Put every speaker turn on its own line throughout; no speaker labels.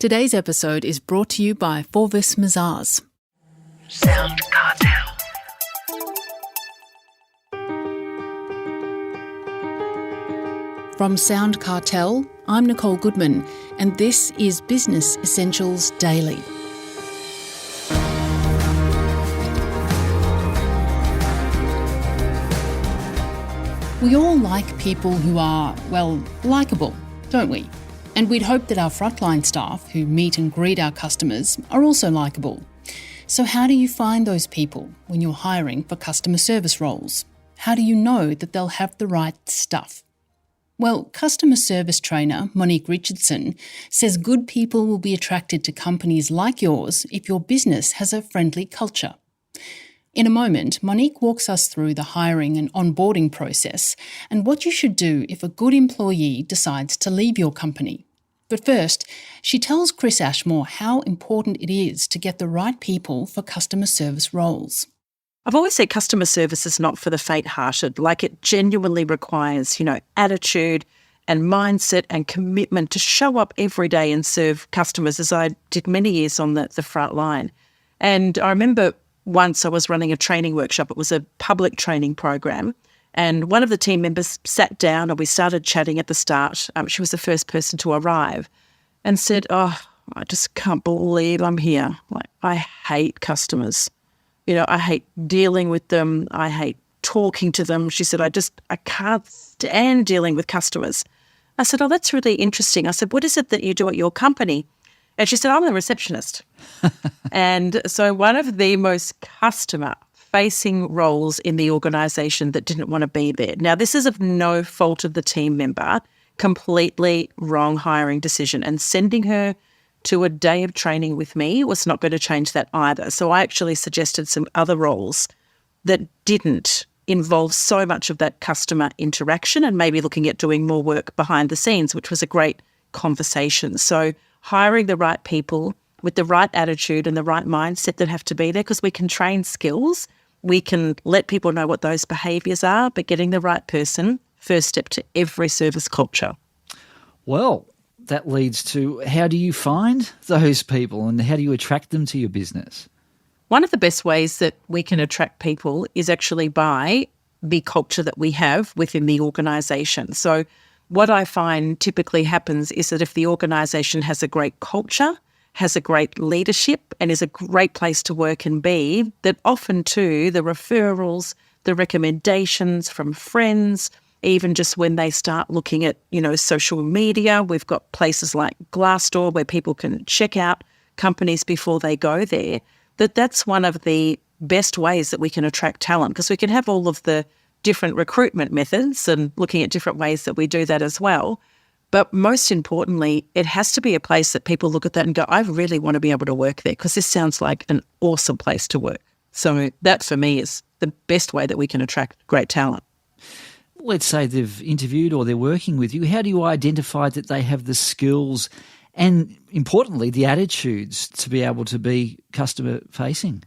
Today's episode is brought to you by Forvis Mazars.
SoundCartel.
From SoundCartel, I'm Nicole Goodman, and this is Business Essentials Daily. We all like people who are, well, likeable, don't we? And we'd hope that our frontline staff who meet and greet our customers are also likeable. So how do you find those people when you're hiring for customer service roles? How do you know that they'll have the right stuff? Well, customer service trainer Monique Richardson says good people will be attracted to companies like yours if your business has a friendly culture. In a moment, Monique walks us through the hiring and onboarding process and what you should do if a good employee decides to leave your company. But first, she tells Chris Ashmore how important it is to get the right people for customer service roles.
I've always said customer service is not for the faint-hearted. Like, it genuinely requires, attitude and mindset and commitment to show up every day and serve customers, as I did many years on the front line. And I remember once I was running a training workshop. It was a public training program. And one of the team members sat down and we started chatting at the start. She was the first person to arrive and said, "Oh, I just can't believe I'm here. Like, I hate customers. I hate dealing with them. I hate talking to them." She said, I can't stand dealing with customers. I said, "Oh, that's really interesting." I said, "What is it that you do at your company?" And she said, "I'm a receptionist." And so one of the most customer-facing roles in the organisation that didn't want to be there. Now, this is of no fault of the team member, completely wrong hiring decision. And sending her to a day of training with me was not going to change that either. So I actually suggested some other roles that didn't involve so much of that customer interaction and maybe looking at doing more work behind the scenes, which was a great conversation. So hiring the right people with the right attitude and the right mindset that have to be there, because we can train skills, we can let people know what those behaviours are, but getting the right person, first step to every service culture.
Well, that leads to, how do you find those people and how do you attract them to your business?
One of the best ways that we can attract people is actually by the culture that we have within the organisation. So what I find typically happens is that if the organisation has a great culture, has a great leadership and is a great place to work and be, that often too the referrals, the recommendations from friends, even just when they start looking at, social media, we've got places like Glassdoor where people can check out companies before they go there, that's one of the best ways that we can attract talent, because we can have all of the different recruitment methods and looking at different ways that we do that as well. But most importantly, it has to be a place that people look at that and go, I really want to be able to work there because this sounds like an awesome place to work. So that for me is the best way that we can attract great talent.
Let's say they've interviewed or they're working with you. How do you identify that they have the skills and, importantly, the attitudes to be able to be customer-facing?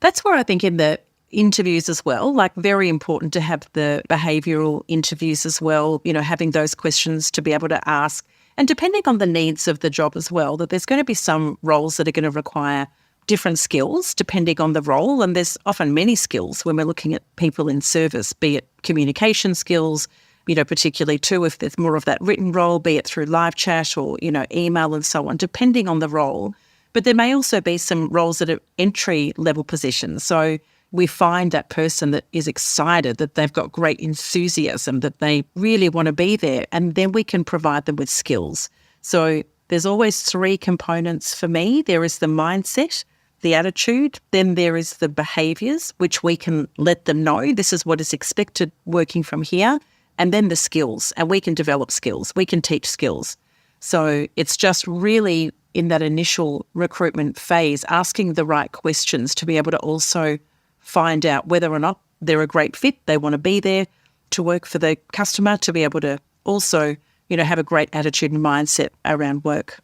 That's where I think in the interviews as well, like very important to have the behavioural interviews as well, having those questions to be able to ask. And depending on the needs of the job as well, that there's going to be some roles that are going to require different skills depending on the role. And there's often many skills when we're looking at people in service, be it communication skills, particularly too if there's more of that written role, be it through live chat or, email and so on, depending on the role. But there may also be some roles that are entry-level positions. So we find that person that is excited, that they've got great enthusiasm, that they really want to be there, and then we can provide them with skills. So there's always three components for me. There is the mindset, the attitude, then there is the behaviours, which we can let them know this is what is expected working from here, and then the skills, and we can develop skills, we can teach skills. So it's just really in that initial recruitment phase, asking the right questions to be able to also find out whether or not they're a great fit, they want to be there to work for the customer, to be able to also, have a great attitude and mindset around work.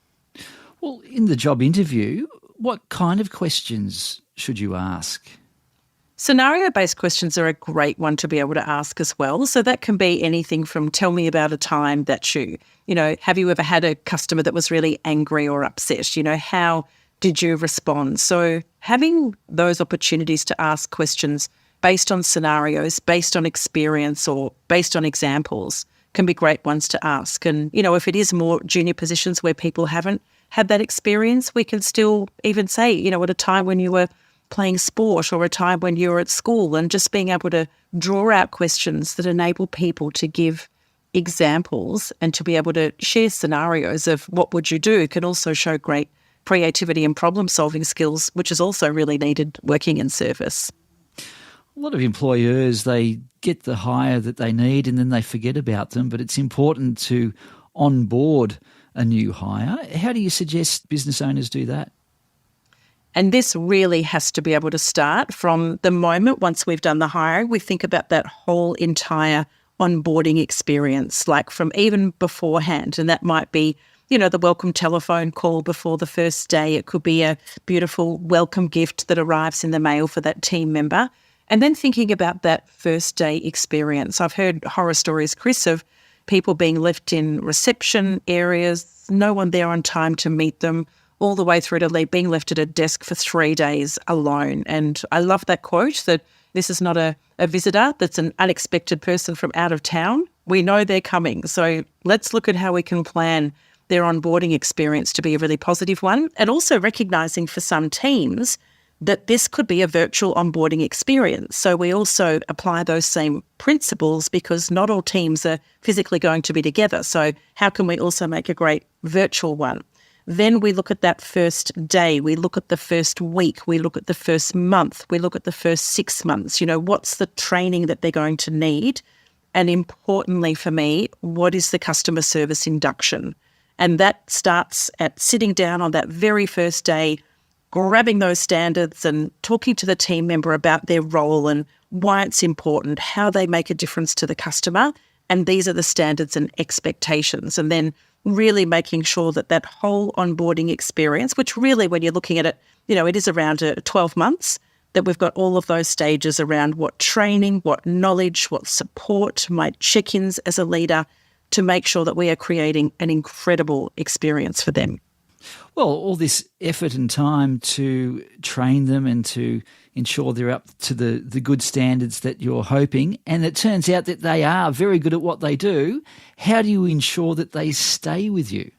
Well, in the job interview, what kind of questions should you ask?
Scenario-based questions are a great one to be able to ask as well. So that can be anything from tell me about a time that have you ever had a customer that was really angry or upset? How did you respond? So having those opportunities to ask questions based on scenarios, based on experience or based on examples can be great ones to ask. And, if it is more junior positions where people haven't had that experience, we can still even say, at a time when you were playing sport or a time when you were at school, and just being able to draw out questions that enable people to give examples and to be able to share scenarios of what would you do can also show great creativity and problem-solving skills, which is also really needed working in service.
A lot of employers, they get the hire that they need and then they forget about them, but it's important to onboard a new hire. How do you suggest business owners do that?
And this really has to be able to start from the moment once we've done the hire, we think about that whole entire onboarding experience, like from even beforehand. And that might be, the welcome telephone call before the first day. It could be a beautiful welcome gift that arrives in the mail for that team member. And then thinking about that first day experience. I've heard horror stories, Chris, of people being left in reception areas, no one there on time to meet them, all the way through to being left at a desk for 3 days alone. And I love that quote that this is not a visitor, that's an unexpected person from out of town. We know they're coming. So let's look at how we can plan their onboarding experience to be a really positive one. And also recognising for some teams that this could be a virtual onboarding experience. So we also apply those same principles because not all teams are physically going to be together. So how can we also make a great virtual one? Then we look at that first day, we look at the first week, we look at the first month, we look at the first 6 months. What's the training that they're going to need? And importantly for me, what is the customer service induction? And that starts at sitting down on that very first day, grabbing those standards and talking to the team member about their role and why it's important, how they make a difference to the customer. And these are the standards and expectations. And then really making sure that that whole onboarding experience, which really when you're looking at it, it is around 12 months, that we've got all of those stages around what training, what knowledge, what support, my check-ins as a leader to make sure that we are creating an incredible experience for them.
Well, all this effort and time to train them and to ensure they're up to the good standards that you're hoping, and it turns out that they are very good at what they do, how do you ensure that they stay with you?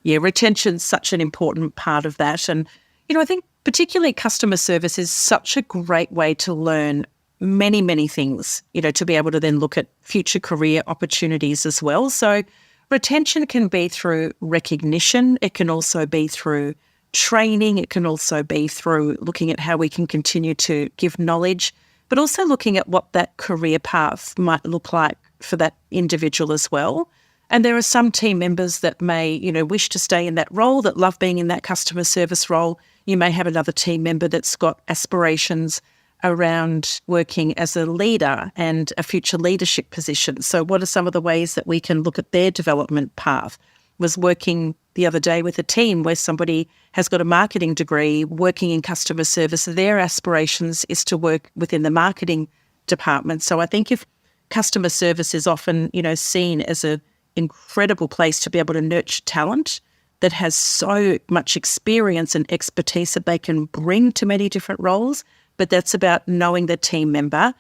Yeah, retention's such an important part of that. And, I think particularly customer service is such a great way to learn many, many things, to be able to then look at future career opportunities as well. So retention can be through recognition. It can also be through training. It can also be through looking at how we can continue to give knowledge, but also looking at what that career path might look like for that individual as well. And there are some team members that may, wish to stay in that role, that love being in that customer service role. You may have another team member that's got aspirations around working as a leader and a future leadership position. So what are some of the ways that we can look at their development path? Was working the other day with a team where somebody has got a marketing degree, working in customer service. Their aspirations is to work within the marketing department. So I think if customer service is often, seen as an incredible place to be able to nurture talent that has so much experience and expertise that they can bring to many different roles, but that's about knowing the team member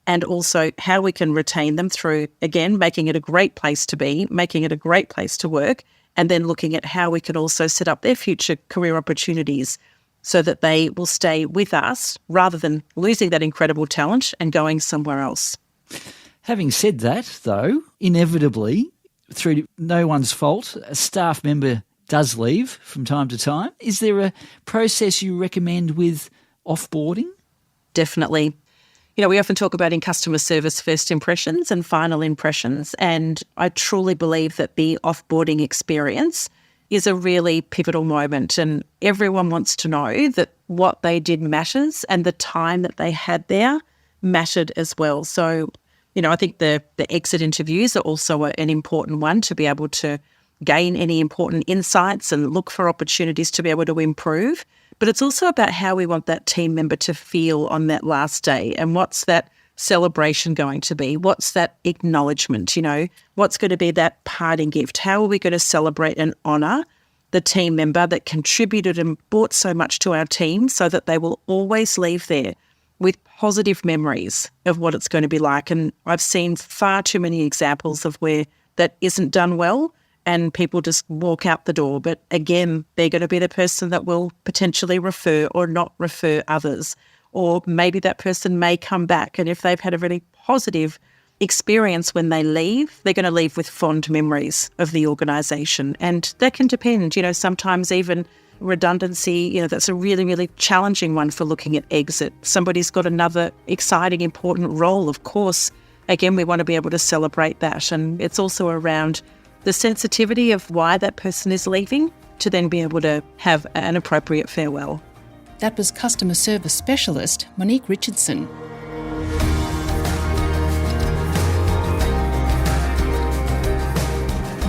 and also how we can retain them through, again, making it a great place to be, making it a great place to work, and then looking at how we can also set up their future career opportunities so that they will stay with us rather than losing that incredible talent and going somewhere else.
Having said that, though, inevitably, through no one's fault, a staff member does leave from time to time. Is there a process you recommend with offboarding?
Definitely. We often talk about in customer service first impressions and final impressions, and I truly believe that the offboarding experience is a really pivotal moment, and everyone wants to know that what they did matters and the time that they had there mattered as well. So, I think the exit interviews are also an important one to be able to gain any important insights and look for opportunities to be able to improve. But it's also about how we want that team member to feel on that last day, and what's that celebration going to be? What's that acknowledgement? What's going to be that parting gift? How are we going to celebrate and honour the team member that contributed and brought so much to our team, so that they will always leave there with positive memories of what it's going to be like? And I've seen far too many examples of where that isn't done well and people just walk out the door. But again, they're going to be the person that will potentially refer or not refer others. Or maybe that person may come back, and if they've had a really positive experience when they leave, they're going to leave with fond memories of the organisation. And that can depend, sometimes even redundancy, that's a really, really challenging one for looking at exit. Somebody's got another exciting, important role, of course. Again, we want to be able to celebrate that. And it's also around the sensitivity of why that person is leaving, to then be able to have an appropriate farewell.
That was customer service specialist Monique Richardson.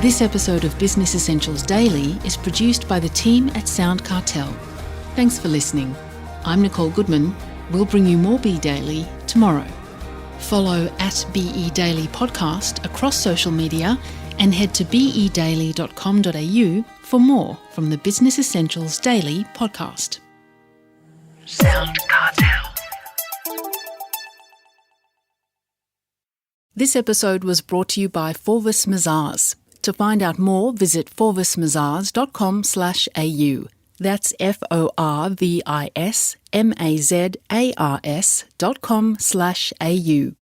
This episode of Business Essentials Daily is produced by the team at SoundCartel. Thanks for listening. I'm Nicole Goodman. We'll bring you more Be Daily tomorrow. Follow at BE Daily Podcast across social media and head to bedaily.com.au for more from the Business Essentials Daily podcast. SoundCartel. This episode was brought to you by Forvis Mazars. To find out more, visit forvismazars.com/au. That's FORVISMAZARS.com/au.